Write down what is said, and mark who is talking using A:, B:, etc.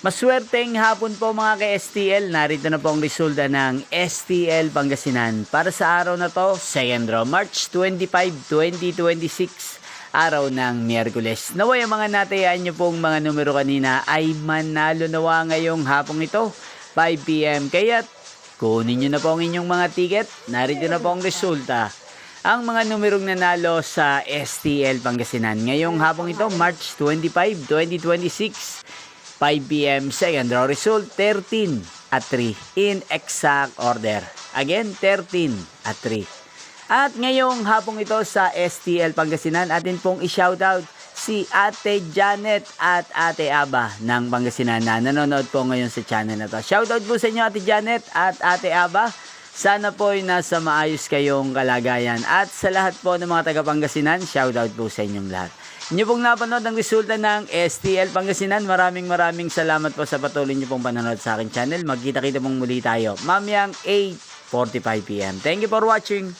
A: Maswerteng hapon po mga ka-STL. Narito na po ang resulta ng STL Pangasinan. Para sa araw na to, second draw, March 25, 2026. Araw ng Miyerkules. Naway ang mga natayaan nyo pong mga numero kanina ay manalo nawa ngayong hapong ito, 5 PM. Kaya't kunin nyo na po ang inyong mga ticket. Narito na po ang resulta. Ang mga numerong nanalo sa STL Pangasinan ngayong hapong ito, March 25, 2026. 5 PM, second draw result, 13 at 3 in exact order. Again, 13 at 3. At ngayong hapong ito sa STL Pangasinan, atin pong i-shoutout si Ate Janet at Ate Aba ng Pangasinan na nanonood po ngayon sa channel na to. Shoutout po sa inyo Ate Janet at Ate Aba. Sana po ay nasa maayos kayong kalagayan. At sa lahat po ng mga taga Pangasinan, shoutout po sa inyong lahat. Inyo pong napanood ang resulta ng STL Pangasinan. Maraming salamat po sa patuloy nyo pong panonood sa aking channel. Magkita-kita pong muli tayo mamayang 8:45 PM. Thank you for watching.